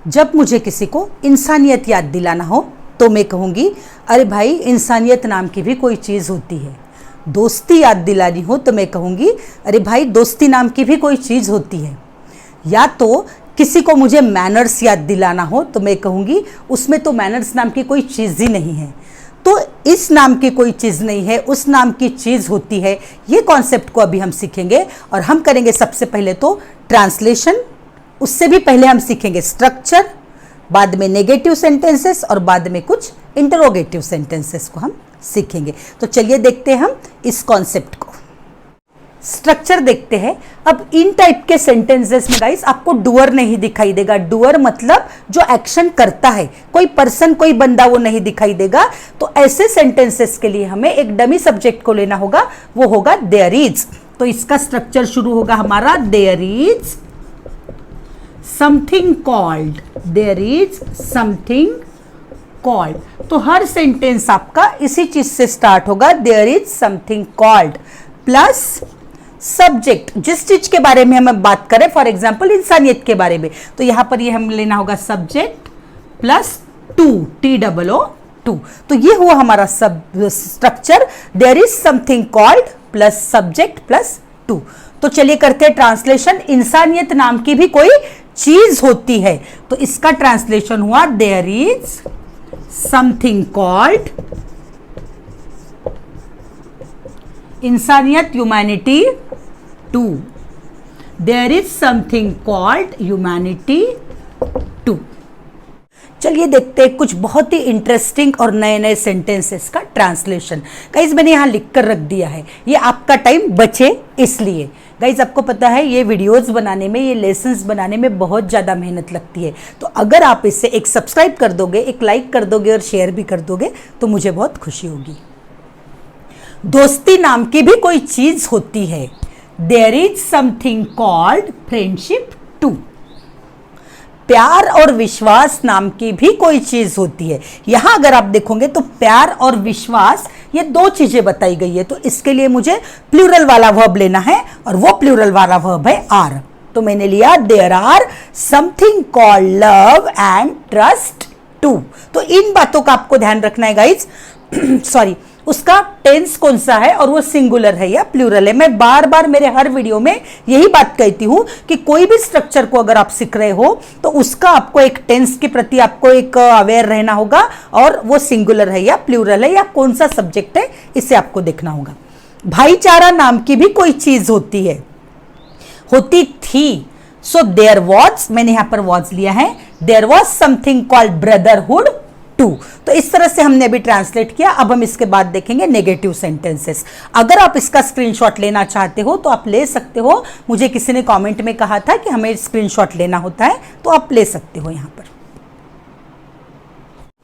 जब मुझे किसी को इंसानियत याद दिलाना हो तो मैं कहूँगी अरे भाई इंसानियत नाम की भी कोई चीज़ होती है। दोस्ती याद दिलानी हो तो मैं कहूँगी अरे भाई दोस्ती नाम की भी कोई चीज़ होती है। या तो किसी को मुझे मैनर्स याद दिलाना हो तो मैं कहूँगी उसमें तो मैनर्स नाम की कोई चीज़ ही नहीं है। तो इस नाम की कोई चीज़ नहीं है, उस नाम की चीज़ होती है। ये कॉन्सेप्ट को अभी हम सीखेंगे और हम करेंगे सबसे पहले तो ट्रांसलेशन, उससे भी पहले हम सीखेंगे स्ट्रक्चर, बाद में नेगेटिव सेंटेंसेस और बाद में कुछ इंटरोगेटिव सेंटेंसेस को हम सीखेंगे। तो चलिए देखते हैं हम इस कॉन्सेप्ट को। स्ट्रक्चर देखते हैं। अब इन टाइप के सेंटेंसेस में गाइस आपको डूअर नहीं दिखाई देगा। डूअर मतलब जो एक्शन करता है, कोई पर्सन कोई बंदा वो नहीं दिखाई देगा। तो ऐसे सेंटेंसेस के लिए हमें एक डमी सब्जेक्ट को लेना होगा, वो होगा देयर इज। तो इसका स्ट्रक्चर शुरू होगा हमारा there is something called, there is something called. तो हर सेंटेंस आपका इसी चीज से स्टार्ट होगा, there is something called plus subject, जिस चीज के बारे में हम बात करें, फॉर एग्जाम्पल इंसानियत के बारे में, तो यहां पर ये हम लेना होगा सब्जेक्ट प्लस टू, TOO2। तो ये हुआ हमारा सब structure, there is something called plus subject plus too. तो चलिए करते हैं ट्रांसलेशन। इंसानियत नाम की भी कोई चीज होती है, तो इसका ट्रांसलेशन हुआ देयर इज समथिंग कॉल्ड इंसानियत, humanity too. There is something called humanity too. चलिए देखते हैं कुछ बहुत ही इंटरेस्टिंग और नए नए सेंटेंसेस का ट्रांसलेशन। गाइज मैंने यहाँ लिख कर रख दिया है, ये आपका टाइम बचे इसलिए। गाइज आपको पता है ये वीडियोस बनाने में, ये लेसन्स बनाने में बहुत ज़्यादा मेहनत लगती है। तो अगर आप इसे एक सब्सक्राइब कर दोगे, एक लाइक कर दोगे और शेयर भी कर दोगे तो मुझे बहुत खुशी होगी। दोस्ती नाम की भी कोई चीज होती है, there is something called friendship too. प्यार और विश्वास नाम की भी कोई चीज होती है। यहां अगर आप देखोगे तो प्यार और विश्वास ये दो चीजें बताई गई है, तो इसके लिए मुझे प्लूरल वाला वर्ब लेना है और वो प्लूरल वाला वर्ब है आर। तो मैंने लिया there are something called love and trust too. तो इन बातों का आपको ध्यान रखना है गाइज। सॉरी, उसका टेंस कौन सा है और वो सिंगुलर है या प्लूरल है। मैं बार बार मेरे हर वीडियो में यही बात कहती हूं कि कोई भी स्ट्रक्चर को अगर आप सीख रहे हो तो उसका आपको एक टेंस के प्रति आपको एक अवेयर रहना होगा और वो सिंगुलर है या प्लूरल है या कौन सा सब्जेक्ट है, इसे आपको देखना होगा। भाईचारा नाम की भी कोई चीज होती है, होती थी। सो देयर वॉज, मैंने यहां पर वॉज लिया है, there was something called brotherhood too. तो इस तरह से हमने अभी ट्रांसलेट किया। अब हम इसके बाद देखेंगे नेगेटिव सेंटेंसेस। अगर आप इसका स्क्रीनशॉट लेना चाहते हो तो आप ले सकते हो। मुझे किसी ने कमेंट में कहा था कि हमें स्क्रीनशॉट लेना होता है, तो आप ले सकते हो। यहां पर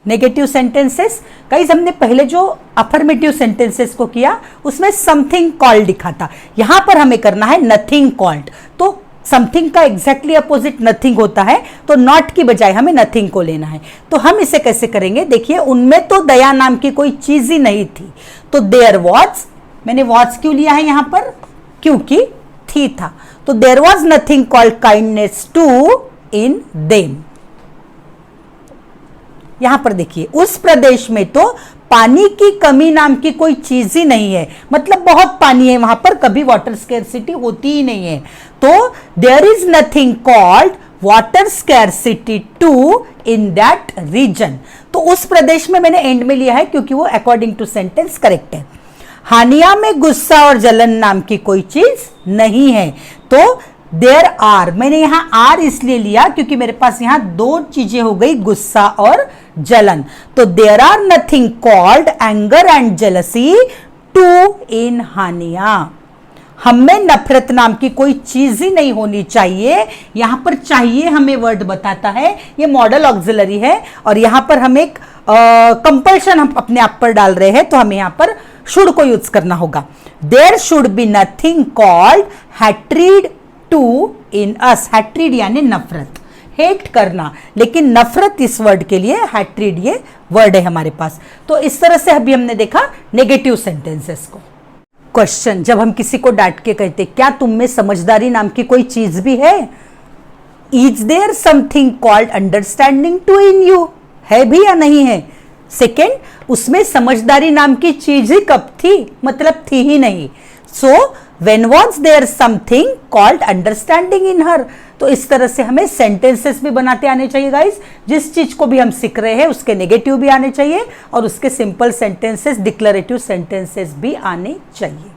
नेगेटिव सेंटेंसेस, गाइस हमने पहले जो अफर्मेटिव सेंटेंसेस को किया उसमें समथिंग कॉल्ड लिखा था, यहां पर हमें करना है नथिंग कॉल्ड। तो समथिंग का एग्जैक्टली अपोजिट नथिंग होता है, तो नॉट की बजाय हमें नथिंग को लेना है। तो हम इसे कैसे करेंगे, देखिए उनमें तो दया नाम की कोई चीज ही नहीं थी। तो देयर वॉज, मैंने वॉज क्यों लिया है यहां पर, क्योंकि थी था। तो there was nothing called kindness too in them. यहां पर देखिए उस प्रदेश में तो पानी की कमी नाम की कोई चीज ही नहीं है, मतलब बहुत पानी है वहां पर, कभी वाटर स्कैरसिटी होती ही नहीं है। तो there is nothing called water scarcity too in that region. तो उस प्रदेश में मैंने एंड में लिया है क्योंकि वो अकॉर्डिंग टू सेंटेंस करेक्ट है। हानिया में गुस्सा और जलन नाम की कोई चीज नहीं है। तो देयर आर, मैंने यहां आर इसलिए लिया क्योंकि मेरे पास यहां दो चीजें हो गई, गुस्सा और जलन। तो there are nothing called anger and jealousy to in हानिया। हम में नफरत नाम की कोई चीज ही नहीं होनी चाहिए। यहां पर चाहिए हमें वर्ड बताता है, ये मॉडल ऑक्सिलरी है और यहां पर हम एक कंपल्शन हम अपने आप पर डाल रहे हैं, तो हमें यहां पर शुड को यूज करना होगा। There should be nothing called hatred to in us. Hatred यानी नफरत, हेट करना, लेकिन नफरत इस वर्ड के लिए हैट्रिड ये वर्ड है हमारे पास। तो इस तरह से अभी हमने देखा नेगेटिव सेंटेंसेस को। क्वेश्चन, जब हम किसी को डांट के कहते क्या तुम में समझदारी नाम की कोई चीज भी है, is there something called understanding too in you, है भी या नहीं है। सेकेंड, उसमें समझदारी नाम की चीज ही कब थी, मतलब थी ही नहीं। So when was there something called understanding in her. तो इस तरह से हमें सेंटेंसेस भी बनाते आने चाहिए गाइस। जिस चीज को भी हम सीख रहे हैं उसके नेगेटिव भी आने चाहिए और उसके सिंपल सेंटेंसेस, डिक्लेरेटिव सेंटेंसेस भी आने चाहिए।